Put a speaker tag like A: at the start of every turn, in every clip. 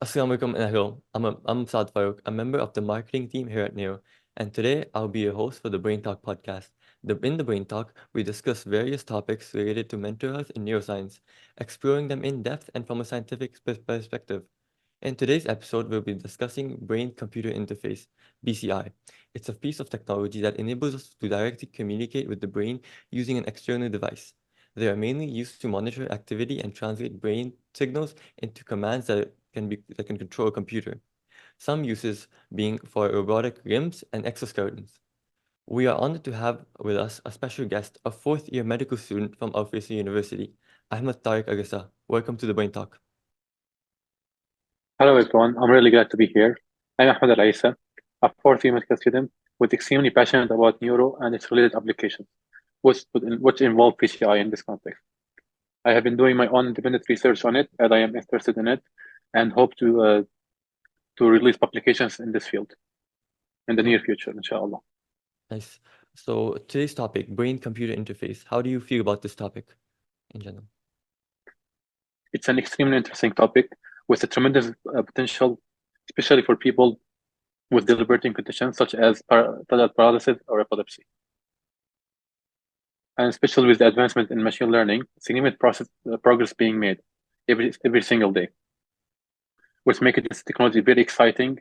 A: Assalamu alaikum and hello. I'm Saad Farouk, a member of the marketing team here at Neo, and today I'll be your host for the Brain Talk podcast. In the Brain Talk, we discuss various topics related to mental health and neuroscience, exploring them in depth and from a scientific perspective. In today's episode, we'll be discussing brain-computer interface, BCI. It's a piece of technology that enables us to directly communicate with the brain using an external device. They are mainly used to monitor activity and translate brain signals into commands that can control a computer. Some uses being for robotic limbs and exoskeletons. We are honored to have with us a special guest, a fourth-year medical student from Al-Faisal University, Ahmed Agasa. Welcome to the Brain Talk.
B: Hello everyone, I'm really glad to be here. I'm Ahmed Al a fourth-year medical student with extremely passionate about neuro and its related applications, which involve PCI in this context. I have been doing my own independent research on it, as I am interested in it, and hope to release publications in this field in the near future, inshallah.
A: Nice. So today's topic, brain-computer interface. How do you feel about this topic in general?
B: It's an extremely interesting topic with a tremendous potential, especially for people with debilitating conditions such as paralysis or epilepsy. And especially with the advancement in machine learning, significant progress being made every single day, which makes this technology very exciting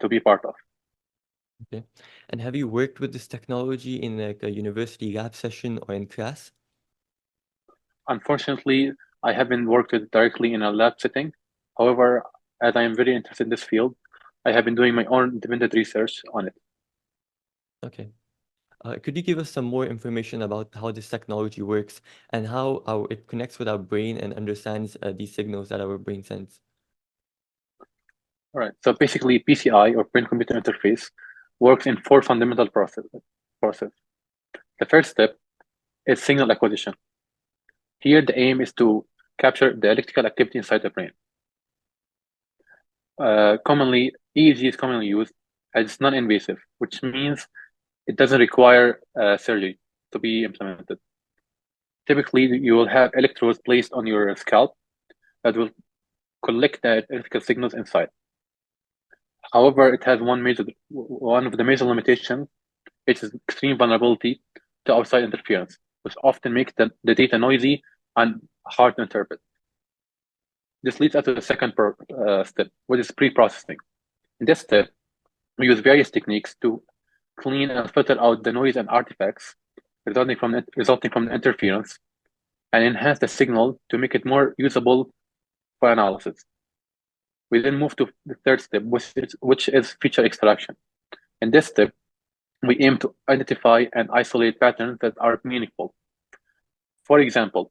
B: to be part of.
A: Okay. And have you worked with this technology in like a university lab session or in class?
B: Unfortunately, I haven't worked with it directly in a lab setting. However, as I am very interested in this field, I have been doing my own independent research on it.
A: Okay. Could you give us some more information about how this technology works and how it connects with our brain and understands these signals that our brain sends?
B: All right. So basically, PCI or brain-computer interface works in four fundamental process. The first step is signal acquisition. Here, the aim is to capture the electrical activity inside the brain. EEG is commonly used as it's non-invasive, which means it doesn't require surgery to be implemented. Typically, you will have electrodes placed on your scalp that will collect the electrical signals inside. However, it has one of the major limitations, which is extreme vulnerability to outside interference, which often makes the data noisy and hard to interpret. This leads us to the second step, which is pre-processing. In this step, we use various techniques to clean and filter out the noise and artifacts resulting from the interference and enhance the signal to make it more usable for analysis. We then move to the third step, which is feature extraction. In this step, we aim to identify and isolate patterns that are meaningful. For example,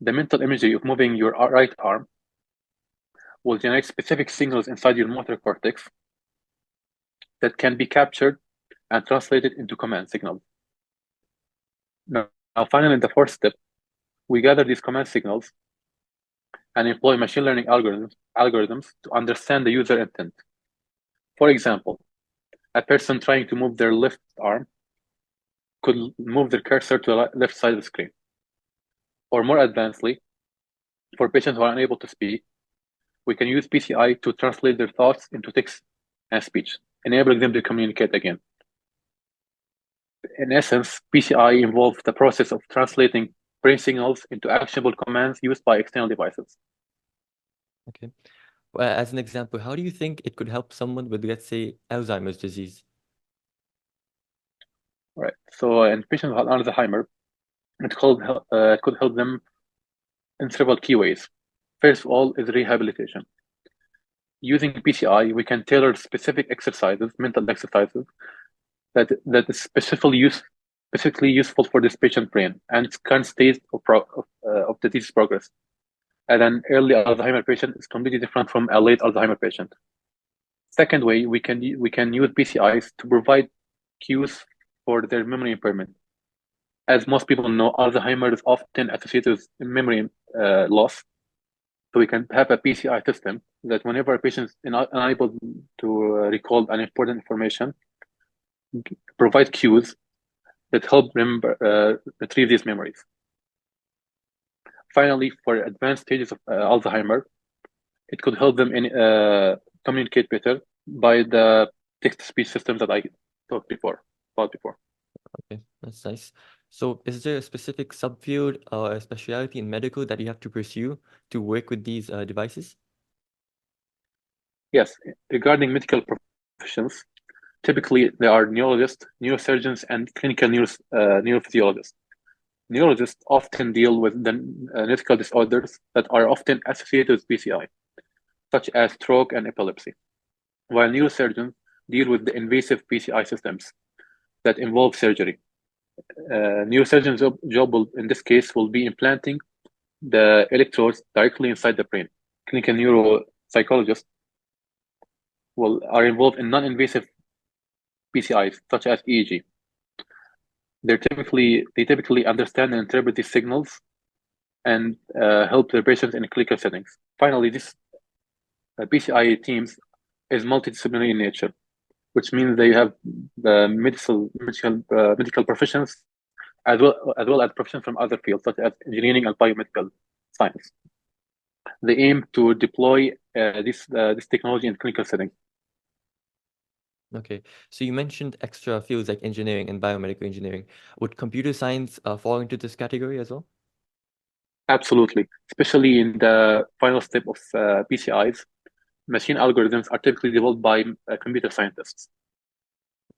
B: the mental imagery of moving your right arm will generate specific signals inside your motor cortex that can be captured and translated into command signals. Now finally, in the fourth step, we gather these command signals and employ machine learning algorithms to understand the user intent. For example, a person trying to move their left arm could move their cursor to the left side of the screen. Or more advancedly, for patients who are unable to speak, we can use PCI to translate their thoughts into text and speech, enabling them to communicate again. In essence, PCI involves the process of translating brain signals into actionable commands used by external devices.
A: Okay. Well, as an example, how do you think it could help someone with, let's say, Alzheimer's disease?
B: Right. So in patients with Alzheimer, it could help them in several key ways. First of all is rehabilitation. Using PCI, we can tailor specific exercises, mental exercises, that is specifically useful for this patient brain and its current state of disease progress. And an early Alzheimer patient is completely different from a late Alzheimer patient. Second way, we can use PCIs to provide cues for their memory impairment. As most people know, Alzheimer is often associated with memory loss. So we can have a PCI system that whenever a patient is unable to recall an important information, provide cues that help retrieve these memories. Finally, for advanced stages of Alzheimer, it could help them communicate better by the text-to-speech systems that I talked about before.
A: Okay, that's nice. So, is there a specific subfield or a specialty in medical that you have to pursue to work with these devices?
B: Yes, regarding medical professions, typically there are neurologists, neurosurgeons, and clinical neurophysiologists. Neurologists often deal with the neurological disorders that are often associated with BCI, such as stroke and epilepsy, while neurosurgeons deal with the invasive BCI systems that involve surgery. Neurosurgeon's job in this case will be implanting the electrodes directly inside the brain. Clinical neuropsychologists are involved in non-invasive BCIs, such as EEG. They typically understand and interpret these signals and help their patients in clinical settings. Finally, this BCI teams is multidisciplinary in nature, which means they have the medical professions as well as professions from other fields such as engineering and biomedical science. They aim to deploy this technology in clinical settings.
A: Okay, so you mentioned extra fields like engineering and biomedical engineering. Would computer science fall into this category as well?
B: Absolutely, especially in the final step of BCIs, machine algorithms are typically developed by computer scientists.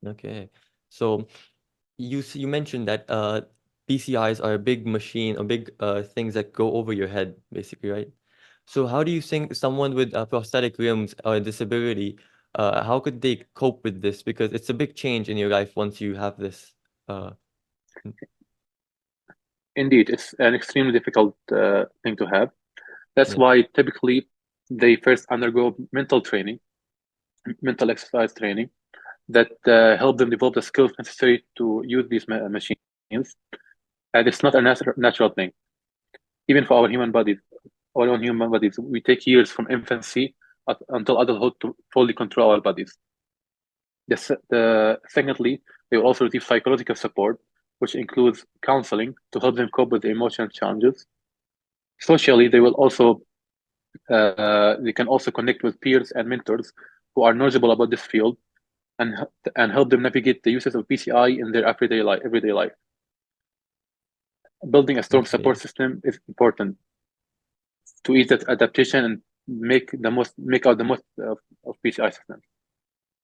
A: Okay, so you mentioned that PCIs are a big machine or big things that go over your head, basically, right? So how do you think someone with prosthetic limbs or a disability, how could they cope with this? Because it's a big change in your life once you have this. Uh,
B: Indeed, it's an extremely difficult thing to have. That's
A: yeah.
B: why typically they first undergo mental exercise training that help them develop the skills necessary to use these machines. And it's not a natural thing. Even for our own human bodies, we take years from infancy until adulthood to fully control our bodies. Secondly, they will also receive psychological support, which includes counseling to help them cope with the emotional challenges. Socially, they can also connect with peers and mentors who are knowledgeable about this field and help them navigate the uses of BCI in their everyday life. Building a strong support
A: Okay.
B: system is important to ease that adaptation and make out the most of BCI systems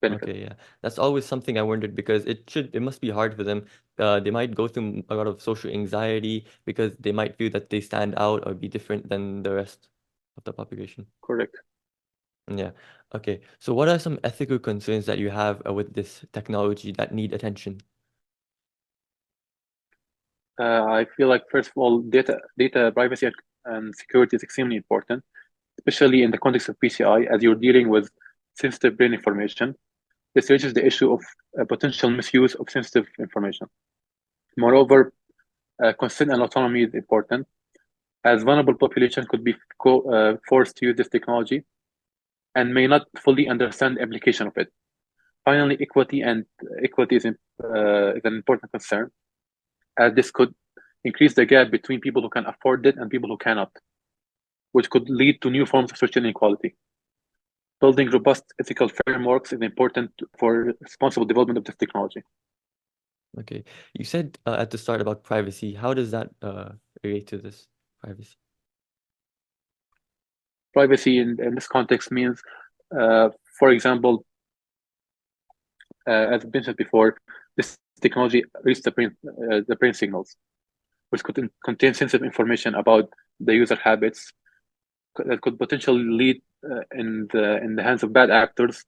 B: benefit.
A: Okay, yeah. That's always something I wondered because it must be hard for them. They might go through a lot of social anxiety because they might feel that they stand out or be different than the rest of the population.
B: Correct.
A: Yeah. Okay. So what are some ethical concerns that you have with this technology that need attention?
B: I feel like first of all, data privacy and security is extremely important, especially in the context of PCI, as you're dealing with sensitive brain information. This raises the issue of potential misuse of sensitive information. Moreover, consent and autonomy is important, as vulnerable population could be forced to use this technology and may not fully understand the application of it. Finally, equity is an important concern, as this could increase the gap between people who can afford it and people who cannot, which could lead to new forms of social inequality. Building robust ethical frameworks is important for responsible development of this technology.
A: Okay. You said at the start about privacy. How does that relate to this privacy?
B: Privacy in this context means, uh, for example, as mentioned before, this technology reads the brain signals, which could contain sensitive information about the user habits that could potentially lead in the hands of bad actors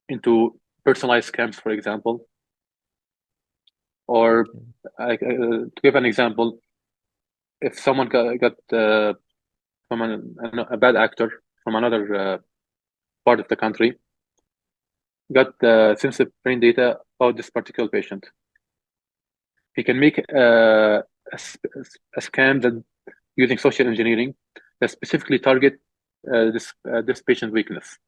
B: into personalized scams, for example. Or
A: Okay.
B: to give an example, if someone got from a bad actor from another part of the country, got sensitive brain data about this particular patient, he can make a scam that using social engineering that specifically target this patient weakness,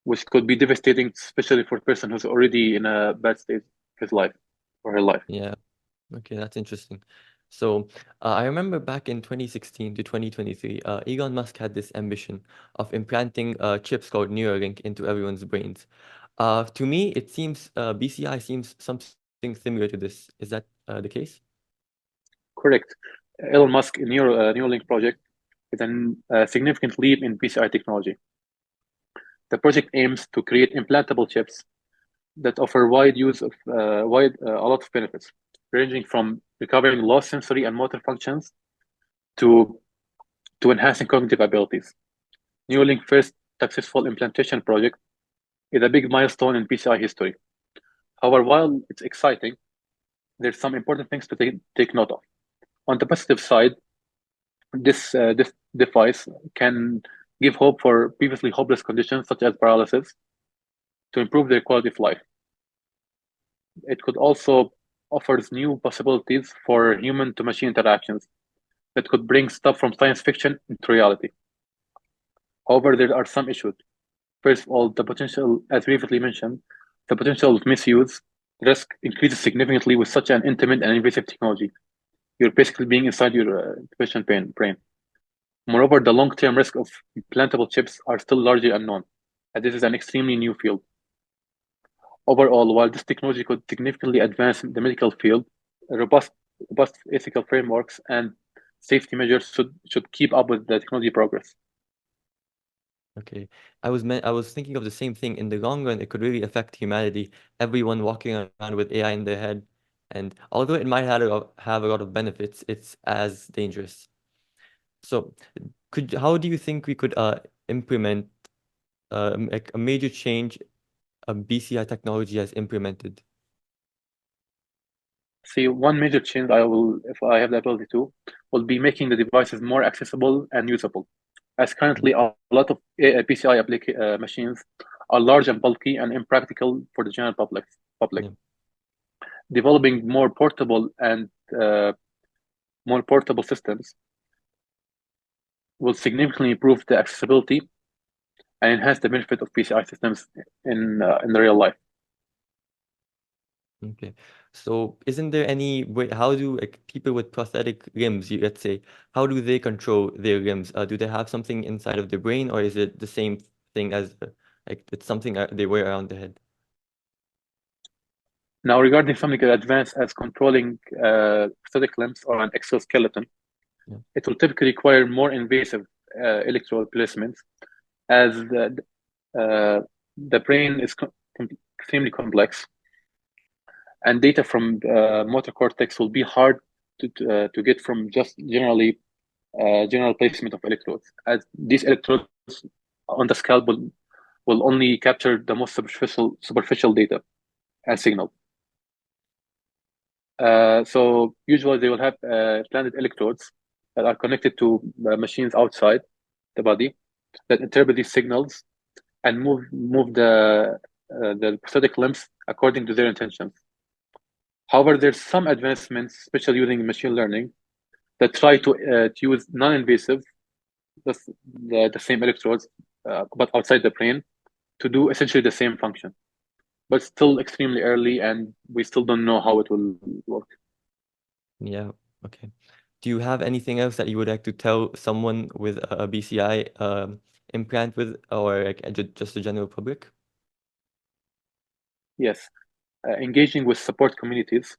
B: which could be devastating, especially for a person who's already in a bad state of his life or her life.
A: Yeah. Okay, that's interesting. So I remember back in 2016 to 2023, Elon Musk had this ambition of implanting chips called Neuralink into everyone's brains. To me, it seems BCI seems something similar to this. Is that the case?
B: Correct. Elon Musk Neuralink project is a significant leap in BCI technology. The project aims to create implantable chips that offer a lot of benefits, ranging from recovering lost sensory and motor functions to enhancing cognitive abilities. Neuralink's first successful implantation project is a big milestone in PCI history. However, while it's exciting, there's some important things to take note of. On the positive side, this device can give hope for previously hopeless conditions such as paralysis to improve their quality of life. It could also offers new possibilities for human to machine interactions that could bring stuff from science fiction into reality. However, there are some issues. First of all, the potential, as previously mentioned, the potential of misuse risk increases significantly with such an intimate and invasive technology. You're basically being inside your patient brain. Moreover, the long-term risk of implantable chips are still largely unknown, as this is an extremely new field. Overall, while this technology could significantly advance the medical field, robust ethical frameworks and safety measures should keep up with the technology progress.
A: Okay. I was thinking of the same thing. In the long run, it could really affect humanity, everyone walking around with AI in their head. And although it might have a lot of benefits, it's as dangerous. So, how do you think we could implement like a major change BCI technology has implemented?
B: See, one major change I will, if I have the ability to, will be making the devices more accessible and usable. As
A: Mm.
B: currently a lot of PCI machines are large and bulky and impractical for the general public.
A: Yeah.
B: Developing uh, more portable systems will significantly improve the accessibility and enhance the benefit of PCI systems in the real life.
A: Okay. So, isn't there any way, how do like people with prosthetic limbs, let's say, how do they control their limbs? Do they have something inside of their brain, or is it the same thing as like it's something they wear around their head?
B: Now, regarding something as advanced as controlling prosthetic limbs or an exoskeleton,
A: Yeah.
B: it will typically require more invasive electrode placements as uh, the brain is extremely complex and data from motor cortex will be hard to get from just general placement of electrodes, as these electrodes on the scalp will only capture the most superficial data and signal. So usually they will have planted electrodes that are connected to machines outside the body that interpret these signals and move the prosthetic limbs according to their intentions. However, there's some advancements, especially using machine learning, that try to use non-invasive, the, the same electrodes, but outside the brain, to do essentially the same function. But still extremely early, and we still don't know how it will work.
A: Yeah. Okay. Do you have anything else that you would like to tell someone with a BCI implant with, or like just the general public?
B: Yes, engaging with support communities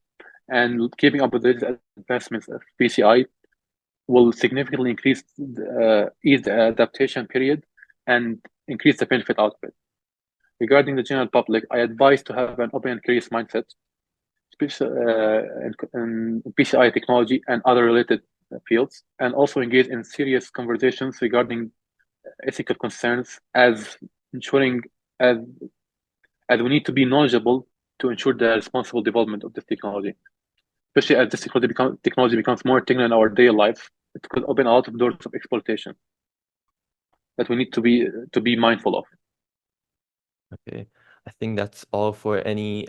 B: and keeping up with the advancements of PCI will significantly ease the adaptation period and increase the benefit output. Regarding the general public, I advise to have an open and curious mindset, especially in PCI technology and other related fields, and also engage in serious conversations regarding ethical concerns as ensuring as, as we need to be knowledgeable to ensure the responsible development of this technology. Especially as this technology becomes more integral in our daily life, it could open a lot of doors of exploitation that we need to be mindful of.
A: Okay. I think that's all for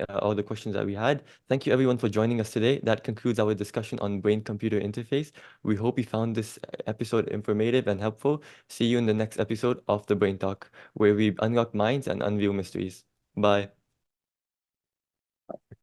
A: all the questions that we had. Thank you everyone for joining us today. That concludes our discussion on brain-computer interface. We hope you found this episode informative and helpful. See you in the next episode of the Brain Talk, where we unlock minds and unveil mysteries. Bye.